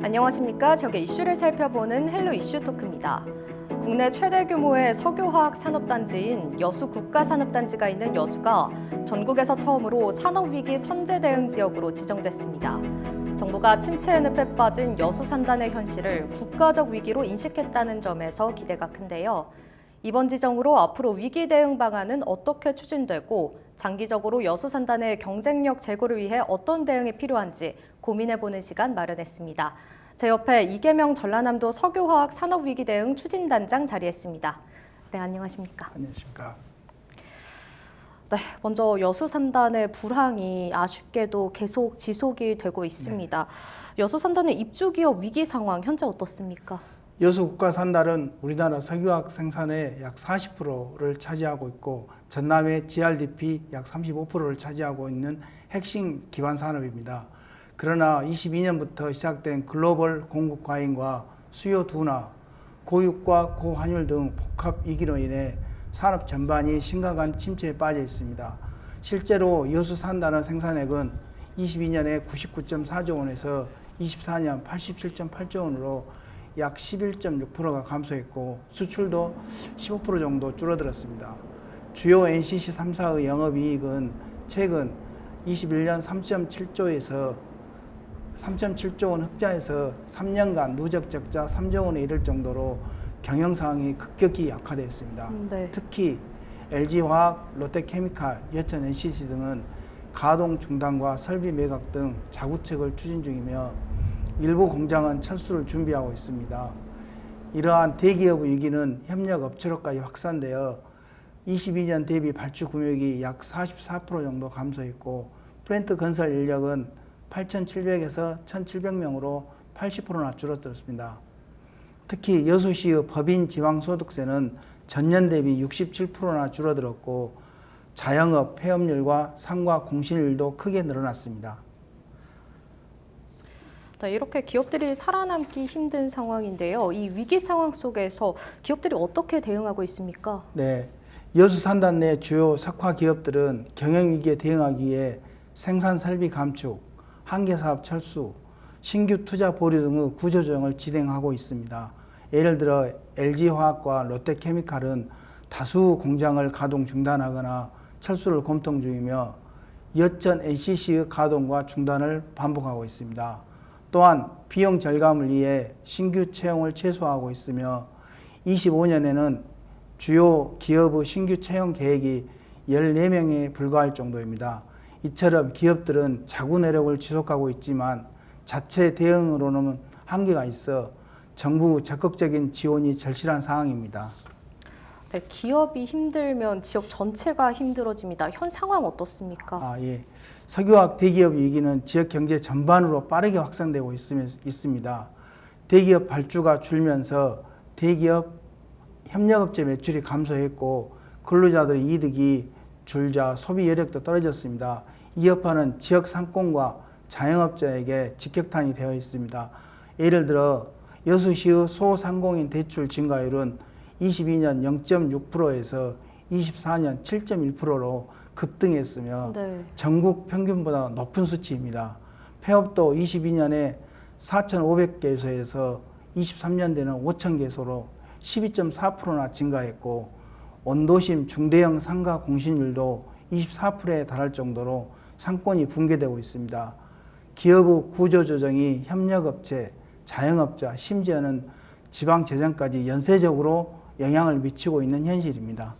안녕하십니까. 지역의 이슈를 살펴보는 헬로 이슈 토크입니다. 국내 최대 규모의 석유화학 산업단지인 여수 국가산업단지가 있는 여수가 전국에서 처음으로 산업위기 선제 대응 지역으로 지정됐습니다. 정부가 침체의 늪에 빠진 여수 산단의 현실을 국가적 위기로 인식했다는 점에서 기대가 큰데요. 이번 지정으로 앞으로 위기 대응 방안은 어떻게 추진되고 장기적으로 여수 산단의 경쟁력 제고를 위해 어떤 대응이 필요한지 고민해보는 시간 마련했습니다. 제 옆에 이계명 전라남도 석유화학 산업위기 대응 추진단장 자리했습니다. 네, 안녕하십니까? 안녕하십니까? 네, 먼저 여수 산단의 불황이 아쉽게도 계속 지속이 되고 있습니다. 네. 여수 산단의 입주기업 위기 상황 현재 어떻습니까? 여수 국가산단은 우리나라 석유화학 생산의 약 40%를 차지하고 있고 전남의 GRDP 약 35%를 차지하고 있는 핵심 기반 산업입니다. 그러나 22년부터 시작된 글로벌 공급 과잉과 수요 둔화, 고유가 고환율 등 복합 위기로 인해 산업 전반이 심각한 침체에 빠져 있습니다. 실제로 여수 산단의 생산액은 22년에 99.4조 원에서 24년 87.8조 원으로 약 11.6%가 감소했고 수출도 15% 정도 줄어들었습니다. 주요 NCC 3사의 영업이익은 최근 21년 3.7조 원 흑자에서 3년간 누적 적자 3조 원에 이를 정도로 경영 상황이 급격히 약화되었습니다. 네. 특히 LG화학, 롯데케미칼, 여천 NCC 등은 가동 중단과 설비 매각 등 자구책을 추진 중이며 일부 공장은 철수를 준비하고 있습니다. 이러한 대기업 위기는 협력 업체로까지 확산되어 22년 대비 발주 금액이 약 44% 정도 감소했고 플랜트 건설 인력은 8,700에서 1,700명으로 80%나 줄어들었습니다. 특히 여수시의 법인 지방소득세는 전년 대비 67%나 줄어들었고 자영업 폐업률과 상가 공실률도 크게 늘어났습니다. 네, 이렇게 기업들이 살아남기 힘든 상황인데요. 이 위기 상황 속에서 기업들이 어떻게 대응하고 있습니까? 네, 여수 산단 내 주요 석화 기업들은 경영 위기에 대응하기 위해 생산 설비 감축, 한계 사업 철수, 신규 투자 보류 등의 구조조정을 진행하고 있습니다. 예를 들어 LG화학과 롯데케미칼은 다수 공장을 가동 중단하거나 철수를 검토 중이며 여천 NCC의 가동과 중단을 반복하고 있습니다. 또한 비용 절감을 위해 신규 채용을 최소화하고 있으며 25년에는 주요 기업의 신규 채용 계획이 14명에 불과할 정도입니다. 이처럼 기업들은 자구 내력을 지속하고 있지만 자체 대응으로는 한계가 있어 정부 적극적인 지원이 절실한 상황입니다. 네, 기업이 힘들면 지역 전체가 힘들어집니다. 현 상황 어떻습니까? 예. 석유화학 대기업 위기는 지역 경제 전반으로 빠르게 확산되고 있습니다. 대기업 발주가 줄면서 대기업 협력업체 매출이 감소했고 근로자들의 이득이 줄자 소비 여력도 떨어졌습니다. 이 여파는 지역 상권과 자영업자에게 직격탄이 되어 있습니다. 예를 들어 여수시의 소상공인 대출 증가율은 22년 0.6%에서 24년 7.1%로 급등했으며 네. 전국 평균보다 높은 수치입니다. 폐업도 22년에 4,500개소에서 23년대는 5,000개소로 12.4%나 증가했고 원도심 중대형 상가 공실률도 24%에 달할 정도로 상권이 붕괴되고 있습니다. 기업의 구조조정이 협력업체, 자영업자, 심지어는 지방재정까지 연쇄적으로 영향을 미치고 있는 현실입니다.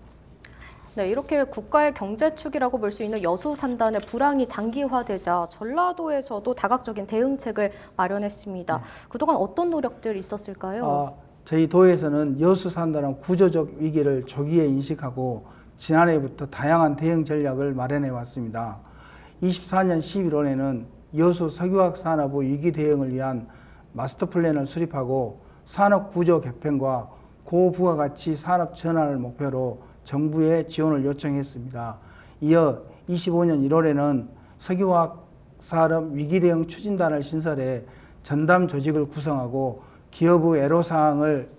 네, 이렇게 국가의 경제축이라고 볼 수 있는 여수 산단의 불황이 장기화되자 전라도에서도 다각적인 대응책을 마련했습니다. 네. 그동안 어떤 노력들이 있었을까요? 저희 도에서는 여수 산단의 구조적 위기를 조기에 인식하고 지난해부터 다양한 대응 전략을 마련해 왔습니다. 24년 11월에는 여수 석유화학 산업의 위기 대응을 위한 마스터 플랜을 수립하고 산업 구조 개편과 고부가가치 산업 전환을 목표로 정부에 지원을 요청했습니다. 이어 25년 1월에는 석유화학 산업 위기 대응 추진단을 신설해 전담 조직을 구성하고 기업의 애로사항을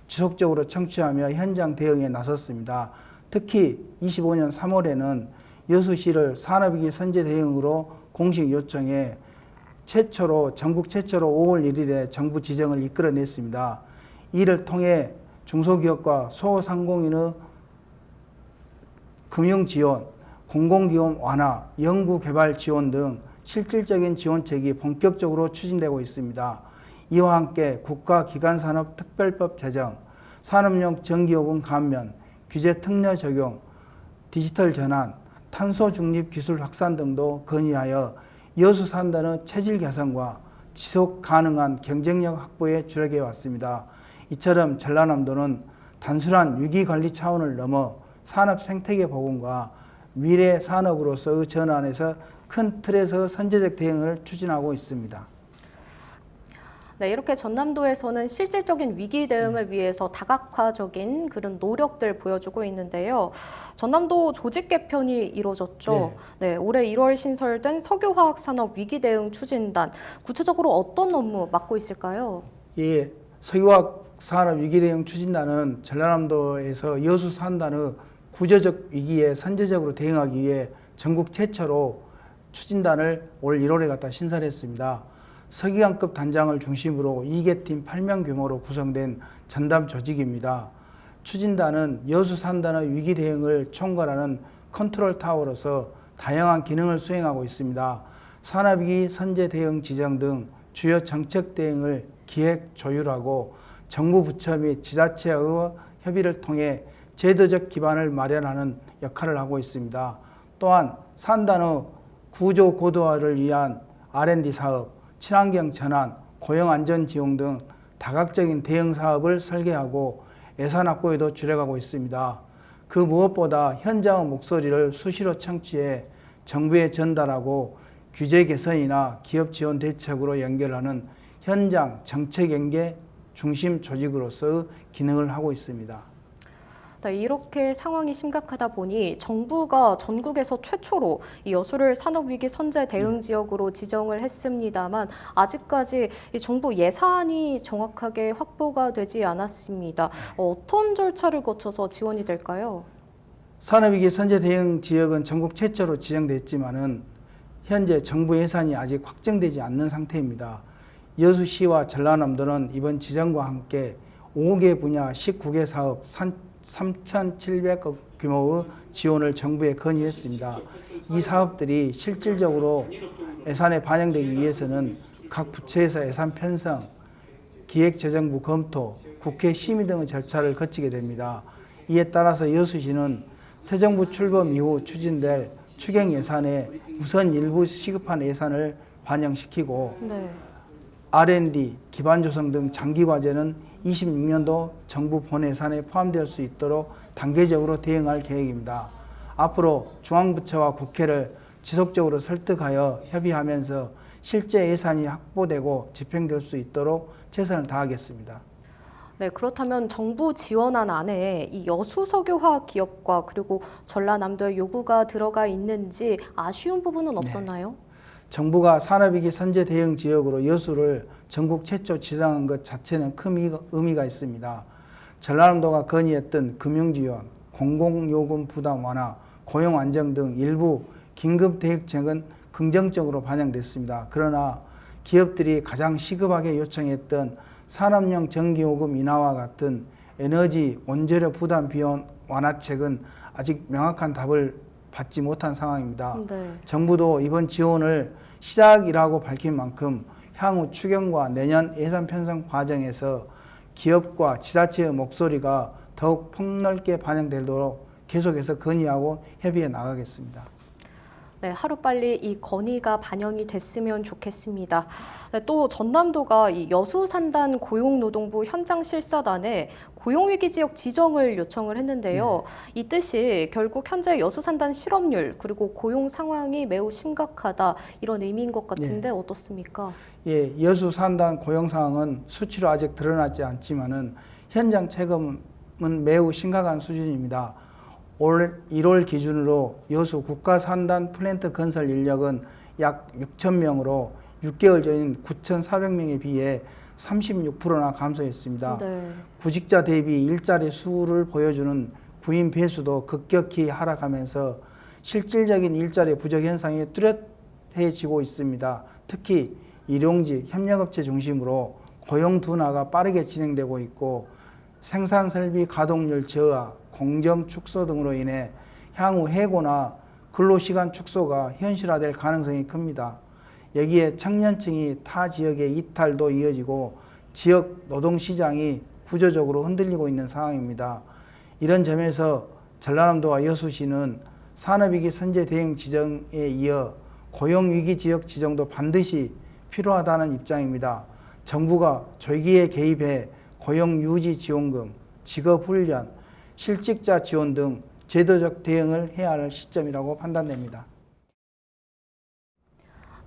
지속적으로 청취하며 현장 대응에 나섰습니다. 특히 25년 3월에는 여수시를 산업위기 선제 대응으로 공식 요청해 전국 최초로 5월 1일에 정부 지정을 이끌어냈습니다. 이를 통해 중소기업과 소상공인의 금융 지원, 공공기업 완화, 연구개발 지원 등 실질적인 지원책이 본격적으로 추진되고 있습니다. 이와 함께 국가기관산업특별법 제정, 산업용 전기요금 감면, 규제 특례 적용, 디지털 전환, 탄소 중립 기술 확산 등도 건의하여 여수 산단의 체질 개선과 지속 가능한 경쟁력 확보에 주력해 왔습니다. 이처럼 전라남도는 단순한 위기관리 차원을 넘어 산업 생태계 복원과 미래 산업으로서의 전환에서 큰 틀에서 선제적 대응을 추진하고 있습니다. 네, 이렇게 전남도에서는 실질적인 위기 대응을 위해서 다각화적인 그런 노력들 보여주고 있는데요. 전남도 조직 개편이 이루어졌죠. 네, 올해 1월 신설된 석유화학산업 위기 대응 추진단, 구체적으로 어떤 업무 맡고 있을까요? 예, 석유화학산업 위기 대응 추진단은 전라남도에서 여수 산단의 구조적 위기에 선제적으로 대응하기 위해 전국 최초로 추진단을 올 1월에 갖다 신설했습니다. 서기관급 단장을 중심으로 2개팀 8명 규모로 구성된 전담 조직입니다. 추진단은 여수 산단의 위기 대응을 총괄하는 컨트롤 타워로서 다양한 기능을 수행하고 있습니다. 산업위기 선제 대응 지정 등 주요 정책 대응을 기획, 조율하고 정부 부처 및 지자체의 협의를 통해 제도적 기반을 마련하는 역할을 하고 있습니다. 또한 산단의 구조 고도화를 위한 R&D 사업, 친환경 전환, 고용 안전 지원 등 다각적인 대응 사업을 설계하고 예산 확보에도 주력하고 있습니다. 그 무엇보다 현장의 목소리를 수시로 청취해 정부에 전달하고 규제 개선이나 기업 지원 대책으로 연결하는 현장 정책 연계 중심 조직으로서의 기능을 하고 있습니다. 네, 이렇게 상황이 심각하다 보니 정부가 전국에서 최초로 이 여수를 산업위기 선제 대응 지역으로 지정을 했습니다만 아직까지 이 정부 예산이 정확하게 확보가 되지 않았습니다. 어떤 절차를 거쳐서 지원이 될까요? 산업위기 선제 대응 지역은 전국 최초로 지정됐지만은 현재 정부 예산이 아직 확정되지 않는 상태입니다. 여수시와 전라남도는 이번 지정과 함께 5개 분야 19개 사업 3,700억 규모의 지원을 정부에 건의했습니다. 이 사업들이 실질적으로 예산에 반영되기 위해서는 각 부처에서 예산 편성, 기획재정부 검토, 국회 심의 등의 절차를 거치게 됩니다. 이에 따라서 여수시는 새 정부 출범 이후 추진될 추경 예산에 우선 일부 시급한 예산을 반영시키고 R&D, 기반 조성 등 장기 과제는 26년도 정부 본 예산에 포함될 수 있도록 단계적으로 대응할 계획입니다. 앞으로 중앙부처와 국회를 지속적으로 설득하여 협의하면서 실제 예산이 확보되고 집행될 수 있도록 최선을 다하겠습니다. 네, 그렇다면 정부 지원안 안에 이 여수석유화학 기업과 그리고 전라남도의 요구가 들어가 있는지 아쉬운 부분은 없었나요? 정부가 산업위기 선제 대응 지역으로 여수를 전국 최초 지정한 것 자체는 큰 의미가 있습니다. 전라남도가 건의했던 금융지원, 공공요금 부담 완화, 고용 안정 등 일부 긴급 대응책은 긍정적으로 반영됐습니다. 그러나 기업들이 가장 시급하게 요청했던 산업용 전기요금 인하와 같은 에너지 원재료 부담 비용 완화책은 아직 명확한 답을 받지 못한 상황입니다. 정부도 이번 지원을 시작이라고 밝힌 만큼 향후 추경과 내년 예산 편성 과정에서 기업과 지자체의 목소리가 더욱 폭넓게 반영되도록 계속해서 건의하고 협의해 나가겠습니다. 네, 하루빨리 이 건의가 반영이 됐으면 좋겠습니다. 네, 또 전남도가 이 여수산단 고용노동부 현장실사단에 고용위기지역 지정을 요청을 했는데요. 이 뜻이 결국 현재 여수산단 실업률 그리고 고용 상황이 매우 심각하다 이런 의미인 것 같은데 어떻습니까? 예, 여수산단 고용 상황은 수치로 아직 드러나지 않지만은 현장 체감은 매우 심각한 수준입니다. 올 1월 기준으로 여수 국가산단 플랜트 건설 인력은 약 6,000명으로 6개월 전인 9,400명에 비해 36%나 감소했습니다. 구직자 대비 일자리 수를 보여주는 구인 배수도 급격히 하락하면서 실질적인 일자리 부족 현상이 뚜렷해지고 있습니다. 특히 일용직, 협력업체 중심으로 고용 둔화가 빠르게 진행되고 있고 생산 설비 가동률 저하, 공정 축소 등으로 인해 향후 해고나 근로시간 축소가 현실화될 가능성이 큽니다. 여기에 청년층이 타 지역의 이탈도 이어지고 지역 노동시장이 구조적으로 흔들리고 있는 상황입니다. 이런 점에서 전라남도와 여수시는 산업위기 선제 대응 지정에 이어 고용위기 지역 지정도 반드시 필요하다는 입장입니다. 정부가 조기에 개입해 고용유지 지원금, 직업훈련, 실직자 지원 등 제도적 대응을 해야 할 시점이라고 판단됩니다.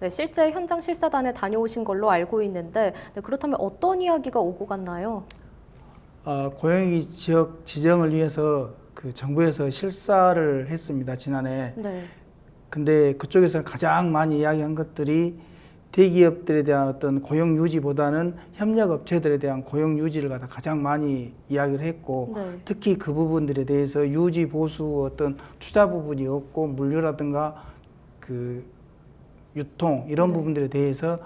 네, 실제 현장 실사단에 다녀오신 걸로 알고 있는데 그렇다면 어떤 이야기가 오고 갔나요? 고용위기 지역 지정을 위해서 그 정부에서 실사를 했습니다, 지난해. 네. 근데 그쪽에서 가장 많이 이야기한 것들이 대기업들에 대한 어떤 고용 유지보다는 협력업체들에 대한 고용 유지를 갖다 가장 많이 이야기를 했고, 네. 특히 그 부분들에 대해서 유지 보수 어떤 투자 부분이 없고 물류라든가 그 유통 이런 부분들에 대해서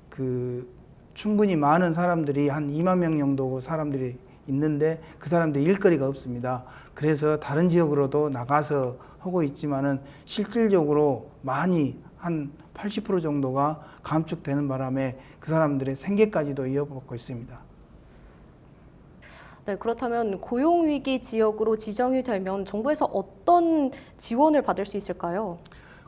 그 충분히 많은 사람들이 한 2만 명 정도 사람들이 있는데 그 사람들 일거리가 없습니다. 그래서 다른 지역으로도 나가서 하고 있지만은 실질적으로 많이 한 80% 정도가 감축되는 바람에 그 사람들의 생계까지도 이어받고 있습니다. 네, 그렇다면 고용위기 지역으로 지정이 되면 정부에서 어떤 지원을 받을 수 있을까요?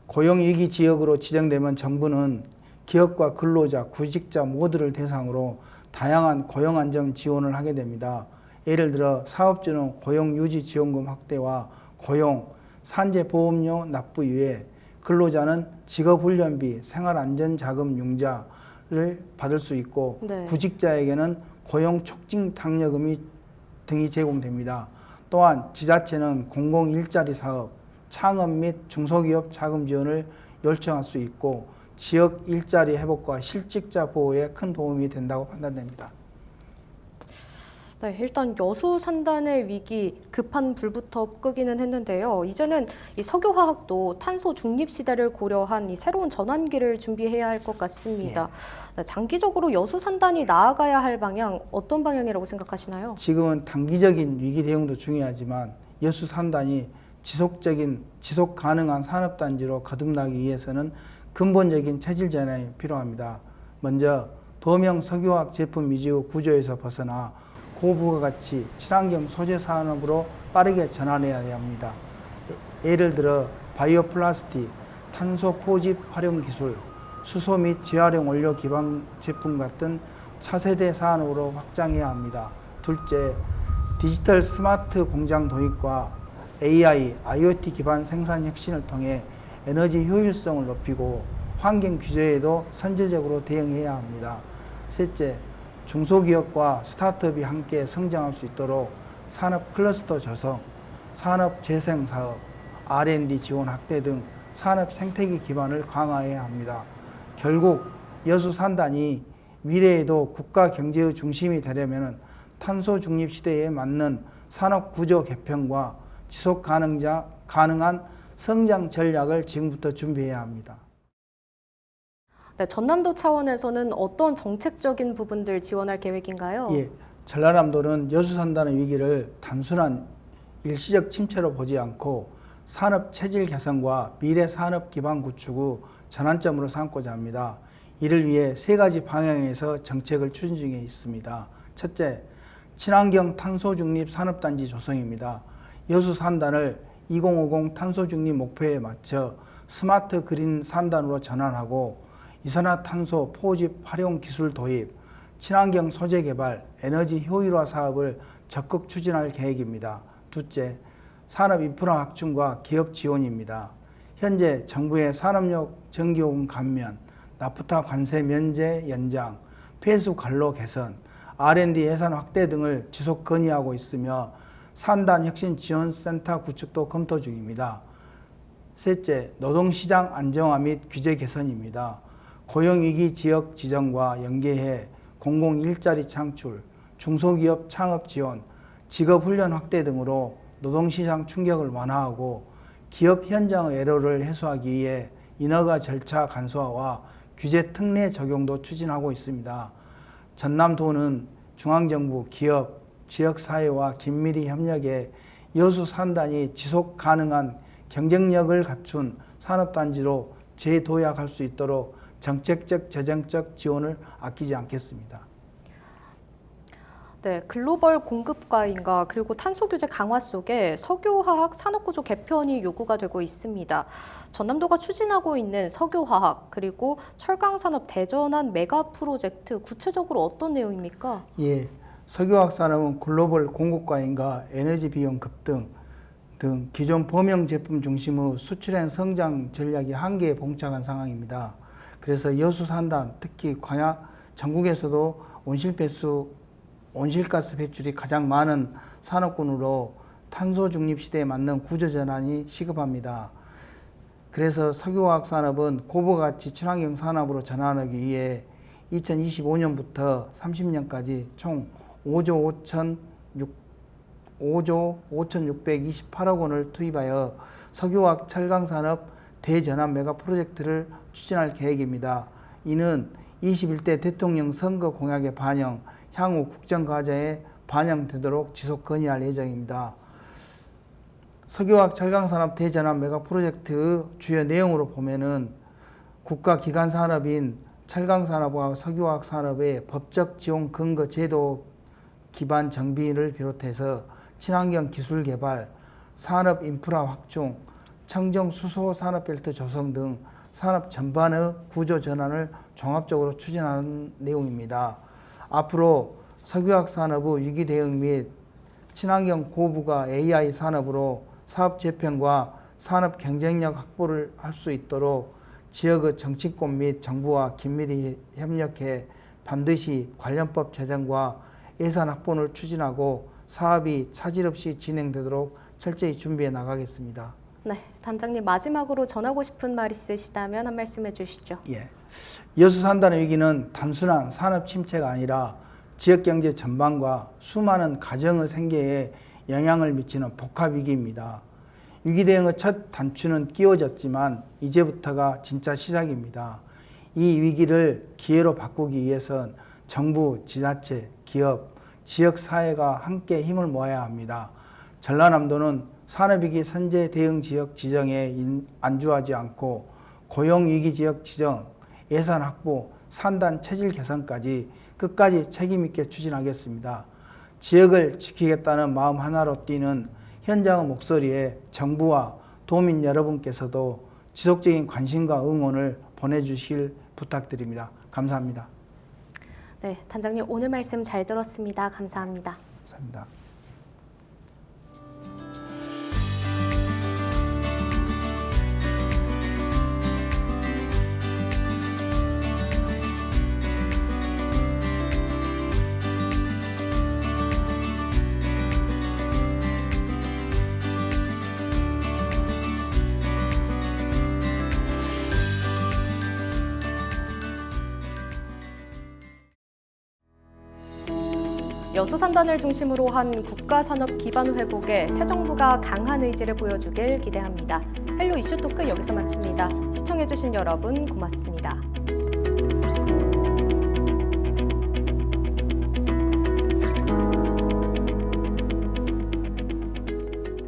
고용위기 지역으로 지정되면 정부는 기업과 근로자, 구직자 모두를 대상으로 다양한 고용안정 지원을 하게 됩니다. 예를 들어 사업주는 고용유지지원금 확대와 고용, 산재보험료 납부 이외에 근로자는 직업훈련비, 생활안전자금 융자를 받을 수 있고 네. 구직자에게는 고용촉진 당뇨금이 등이 제공됩니다. 또한 지자체는 공공일자리 사업, 창업 및 중소기업 자금 지원을 요청할 수 있고 지역 일자리 회복과 실직자 보호에 큰 도움이 된다고 판단됩니다. 네, 일단 여수 산단의 위기 급한 불부터 끄기는 했는데요. 이제는 이 석유화학도 탄소 중립 시대를 고려한 이 새로운 전환기를 준비해야 할 것 같습니다. 네, 장기적으로 여수 산단이 나아가야 할 방향 어떤 방향이라고 생각하시나요? 지금은 단기적인 위기 대응도 중요하지만 여수 산단이 지속 가능한 산업단지로 거듭나기 위해서는 근본적인 체질 전환이 필요합니다. 먼저 범용 석유화학 제품 위주 구조에서 벗어나 고부가가치 친환경 소재 산업으로 빠르게 전환해야 합니다. 예를 들어 바이오 플라스틱, 탄소 포집 활용 기술, 수소 및 재활용 원료 기반 제품 같은 차세대 산업으로 확장해야 합니다. 둘째, 디지털 스마트 공장 도입과 AI, IoT 기반 생산 혁신을 통해 에너지 효율성을 높이고 환경 규제에도 선제적으로 대응해야 합니다. 셋째, 중소기업과 스타트업이 함께 성장할 수 있도록 산업 클러스터 조성, 산업 재생 사업, R&D 지원 확대 등 산업 생태계 기반을 강화해야 합니다. 결국 여수 산단이 미래에도 국가 경제의 중심이 되려면 탄소 중립 시대에 맞는 산업 구조 개편과 지속 가능한 성장 전략을 지금부터 준비해야 합니다. 네, 전남도 차원에서는 어떤 정책적인 부분들 지원할 계획인가요? 예, 전라남도는 여수 산단의 위기를 단순한 일시적 침체로 보지 않고 산업 체질 개선과 미래 산업 기반 구축의 전환점으로 삼고자 합니다. 이를 위해 세 가지 방향에서 정책을 추진 중에 있습니다. 첫째, 친환경 탄소 중립 산업단지 조성입니다. 여수 산단을 2050 탄소 중립 목표에 맞춰 스마트 그린 산단으로 전환하고 이산화탄소 포집 활용 기술 도입, 친환경 소재 개발, 에너지 효율화 사업을 적극 추진할 계획입니다. 둘째, 산업 인프라 확충과 기업 지원입니다. 현재 정부의 산업용 전기요금 감면, 나프타 관세 면제 연장, 폐수 관로 개선, R&D 예산 확대 등을 지속 건의하고 있으며 산단 혁신 지원센터 구축도 검토 중입니다. 셋째, 노동시장 안정화 및 규제 개선입니다. 고용위기 지역 지정과 연계해 공공일자리 창출, 중소기업 창업 지원, 직업훈련 확대 등으로 노동시장 충격을 완화하고 기업 현장의 애로를 해소하기 위해 인허가 절차 간소화와 규제 특례 적용도 추진하고 있습니다. 전남도는 중앙정부, 기업, 지역사회와 긴밀히 협력해 여수 산단이 지속 가능한 경쟁력을 갖춘 산업단지로 재도약할 수 있도록 정책적, 재정적 지원을 아끼지 않겠습니다. 네, 글로벌 공급과잉과 그리고 탄소 규제 강화 속에 석유화학 산업구조 개편이 요구가 되고 있습니다. 전남도가 추진하고 있는 석유화학 그리고 철강산업 대전환 메가 프로젝트 구체적으로 어떤 내용입니까? 예, 석유화학 산업은 글로벌 공급과잉과 에너지 비용 급등 등 기존 범용 제품 중심의 수출행 성장 전략이 한계에 봉착한 상황입니다. 그래서 여수 산단, 특히 광야 전국에서도 온실가스 배출이 가장 많은 산업군으로 탄소 중립 시대에 맞는 구조 전환이 시급합니다. 그래서 석유화학 산업은 고부가치 친환경 산업으로 전환하기 위해 2025년부터 30년까지 총 5조 5,628억 원을 투입하여 석유화학 철강산업 대전환 메가 프로젝트를 추진할 계획입니다. 이는 21대 대통령 선거 공약의 반영, 향후 국정과제에 반영되도록 지속 건의할 예정입니다. 석유화학 철강산업 대전환 메가 프로젝트의 주요 내용으로 보면은 국가기관 산업인 철강산업과 석유화학 산업의 법적 지원 근거 제도 기반 정비를 비롯해서 친환경 기술 개발, 산업 인프라 확충, 청정 수소 산업벨트 조성 등 산업 전반의 구조 전환을 종합적으로 추진하는 내용입니다. 앞으로 석유화학 산업의 위기 대응 및 친환경 고부가 AI 산업으로 사업 재편과 산업 경쟁력 확보를 할 수 있도록 지역의 정치권 및 정부와 긴밀히 협력해 반드시 관련법 제정과 예산 확보를 추진하고 사업이 차질 없이 진행되도록 철저히 준비해 나가겠습니다. 네, 단장님 마지막으로 전하고 싶은 말 있으시다면 한 말씀 해주시죠. 예, 여수 산단의 위기는 단순한 산업 침체가 아니라 지역 경제 전반과 수많은 가정의 생계에 영향을 미치는 복합 위기입니다. 위기 대응의 첫 단추는 끼워졌지만 이제부터가 진짜 시작입니다. 이 위기를 기회로 바꾸기 위해선 정부, 지자체, 기업, 지역사회가 함께 힘을 모아야 합니다. 전라남도는 산업위기 선제 대응 지역 지정에 안주하지 않고 고용위기 지역 지정, 예산 확보, 산단 체질 개선까지 끝까지 책임있게 추진하겠습니다. 지역을 지키겠다는 마음 하나로 뛰는 현장의 목소리에 정부와 도민 여러분께서도 지속적인 관심과 응원을 보내주실 부탁드립니다. 감사합니다. 네, 단장님 오늘 말씀 잘 들었습니다. 감사합니다. 감사합니다. 여수 산단을 중심으로 한 국가 산업 기반 회복에 새 정부가 강한 의지를 보여주길 기대합니다. 헬로 이슈 토크 여기서 마칩니다. 시청해주신 여러분 고맙습니다.